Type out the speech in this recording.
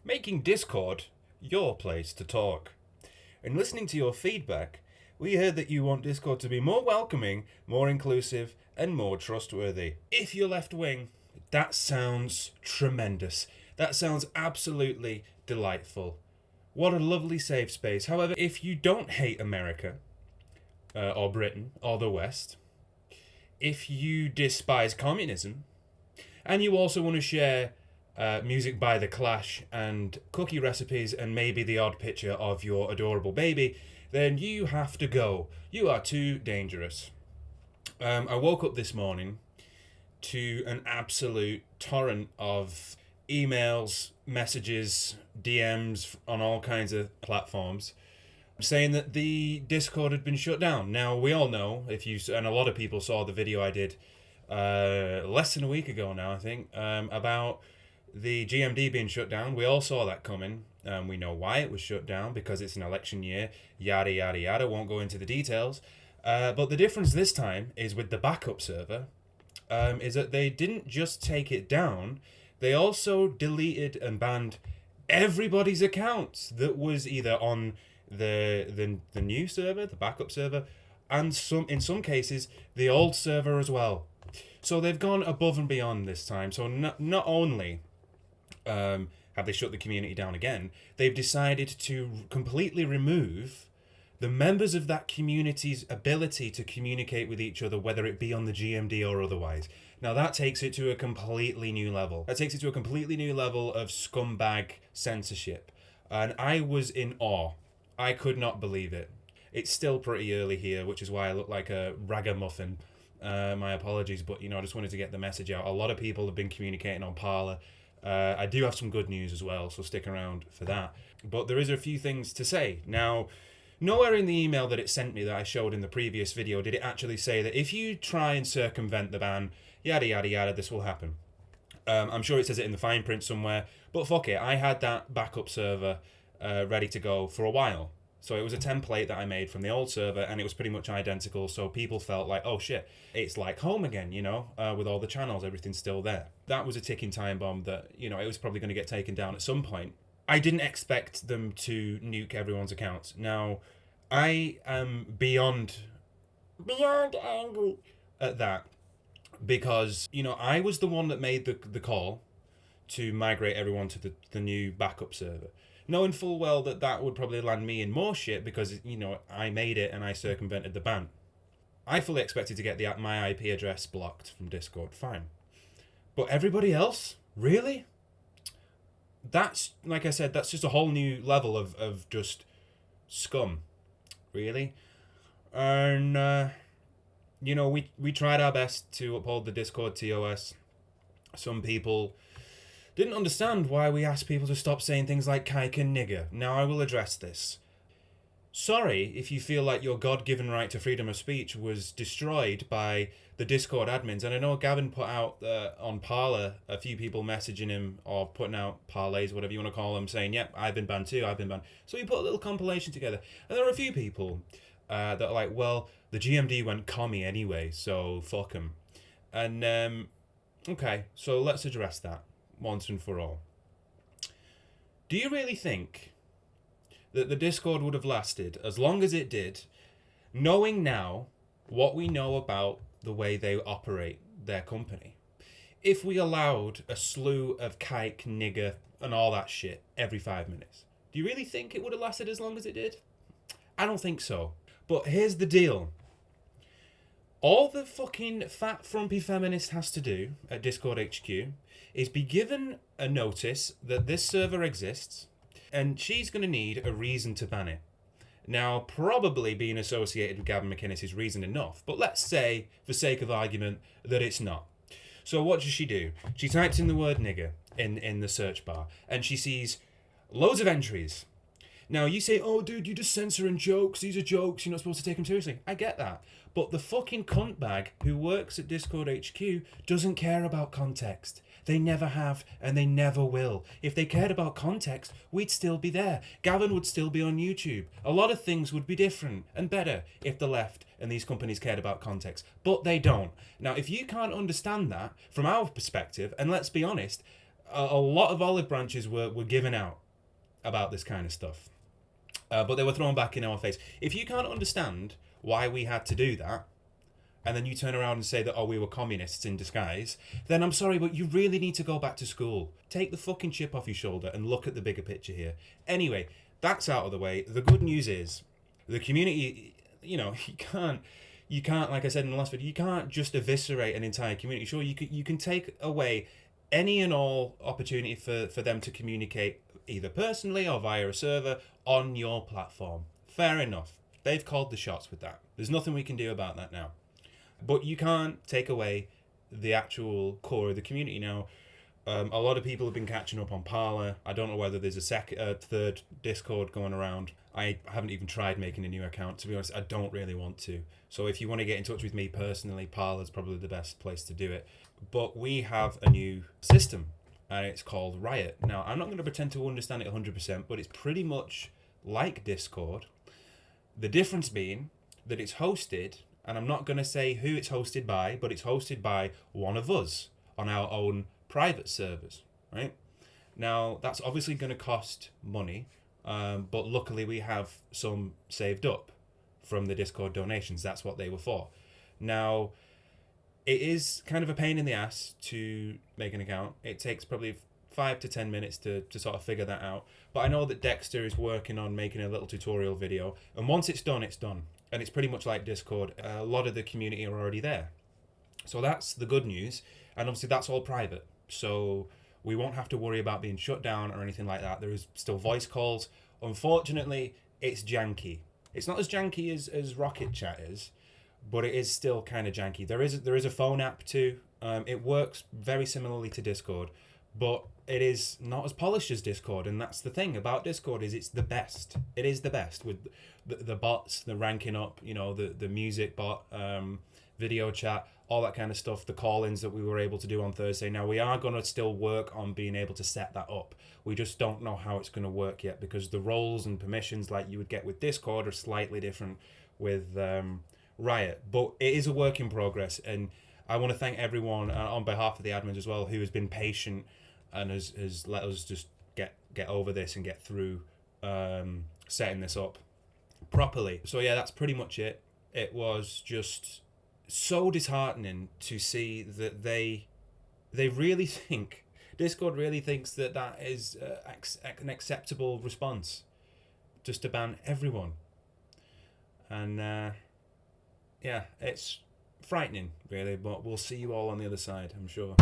making Discord your place to talk. In listening to your feedback, we heard that you want Discord to be more welcoming, more inclusive, and more trustworthy. If you're left wing, that sounds tremendous. That sounds absolutely delightful. What a lovely safe space. However, if you don't hate America, or Britain, or the West, if you despise communism, and you also want to share music by The Clash and cookie recipes and maybe the odd picture of your adorable baby, then you have to go. You are too dangerous. I woke up this morning to an absolute torrent of emails, messages, DMs on all kinds of platforms saying that the Discord had been shut down. Now, we all know, and a lot of people saw the video I did less than a week ago now, I think, about the GMD being shut down. We all saw that coming. We know why it was shut down, because it's an election year, yada, yada, yada. Won't go into the details. But the difference this time is with the backup server, is that they didn't just take it down, they also deleted and banned everybody's accounts that was either on the new server, the backup server, and in some cases the old server as well. So they've gone above and beyond this time. So not only have they shut the community down again, they've decided to completely remove the members of that community's ability to communicate with each other, whether it be on the GMD or otherwise. Now that takes it to a completely new level. That takes it to a completely new level of scumbag censorship. And I was in awe. I could not believe it. It's still pretty early here, which is why I look like a ragamuffin. My apologies, but I just wanted to get the message out. A lot of people have been communicating on Parler. I do have some good news as well, so stick around for that. But there is a few things to say. Now, nowhere in the email that it sent me that I showed in the previous video did it actually say that if you try and circumvent the ban, yada yada yada, this will happen. I'm sure it says it in the fine print somewhere, but fuck it, I had that backup server ready to go for a while. So it was a template that I made from the old server, and it was pretty much identical, so people felt like, oh shit, it's like home again, with all the channels, everything's still there. That was a ticking time bomb that, it was probably going to get taken down at some point. I didn't expect them to nuke everyone's accounts. Now, I am beyond angry at that, because, I was the one that made the call to migrate everyone to the new backup server, knowing full well that would probably land me in more shit because, I made it and I circumvented the ban. I fully expected to get my IP address blocked from Discord, fine. But everybody else? Really? That's, like I said, that's just a whole new level of just scum. Really? And, we tried our best to uphold the Discord TOS. Some people didn't understand why we asked people to stop saying things like kike and nigger. Now I will address this. Sorry if you feel like your God-given right to freedom of speech was destroyed by the Discord admins. And I know Gavin put out on Parler a few people messaging him or putting out parlays, whatever you want to call them, saying, yep, I've been banned too, I've been banned. So he put a little compilation together. And there are a few people that are like, well, the GMD went commie anyway, so fuck him. And, okay, so let's address that once and for all. Do you really think that the Discord would have lasted as long as it did, knowing now what we know about the way they operate their company, if we allowed a slew of kike, nigger, and all that shit every 5 minutes? Do you really think it would have lasted as long as it did? I don't think so. But here's the deal. All the fucking fat, frumpy feminist has to do at Discord HQ is be given a notice that this server exists, and she's going to need a reason to ban it. Now, probably being associated with Gavin McInnes is reason enough, but let's say, for sake of argument, that it's not. So what does she do? She types in the word nigger in the search bar, and she sees loads of entries. Now, you say, oh, dude, you're just censoring jokes. These are jokes. You're not supposed to take them seriously. I get that. But the fucking cunt bag who works at Discord HQ doesn't care about context. They never have, and they never will. If they cared about context, we'd still be there. Gavin would still be on YouTube. A lot of things would be different and better if the left and these companies cared about context. But they don't. Now, if you can't understand that from our perspective, and let's be honest, a lot of olive branches were given out about this kind of stuff. But they were thrown back in our face. If you can't understand why we had to do that, and then you turn around and say that, oh, we were communists in disguise, then I'm sorry, but you really need to go back to school. Take the fucking chip off your shoulder and look at the bigger picture here. Anyway, that's out of the way. The good news is the community, you know, you can't, like I said in the last video, you can't just eviscerate an entire community. Sure, you can take away any and all opportunity for them to communicate either personally or via a server on your platform. Fair enough. They've called the shots with that. There's nothing we can do about that now. But you can't take away the actual core of the community now. A lot of people have been catching up on Parler. I don't know whether there's a third Discord going around. I haven't even tried making a new account. To be honest, I don't really want to. So if you want to get in touch with me personally, Parler's probably the best place to do it. But we have a new system, and it's called Riot. Now, I'm not going to pretend to understand it 100%, but it's pretty much like Discord. The difference being that it's hosted, and I'm not going to say who it's hosted by, but it's hosted by one of us on our own private servers, right? Now, that's obviously going to cost money, but luckily we have some saved up from the Discord donations. That's what they were for. Now, it is kind of a pain in the ass to make an account. It takes probably 5 to 10 minutes to sort of figure that out. But I know that Dexter is working on making a little tutorial video, and once it's done, it's done. And it's pretty much like Discord. A lot of the community are already there. So that's the good news. And obviously that's all private. So we won't have to worry about being shut down or anything like that. There is still voice calls. Unfortunately, it's janky. It's not as janky as Rocket Chat is, but it is still kind of janky. There is a phone app too. It works very similarly to Discord, but it is not as polished as Discord, and that's the thing about Discord is it's the best. It is the best with the bots, the ranking up, you know, the music bot, video chat, all that kind of stuff, the call-ins that we were able to do on Thursday. Now, we are going to still work on being able to set that up. We just don't know how it's going to work yet because the roles and permissions like you would get with Discord are slightly different with Riot. But it is a work in progress, and I want to thank everyone on behalf of the admins as well who has been patient and has let us just get over this and get through setting this up properly. So yeah, that's pretty much it. It was just so disheartening to see that they really think, Discord really thinks that is an acceptable response, just to ban everyone. And yeah, it's frightening really, but we'll see you all on the other side, I'm sure.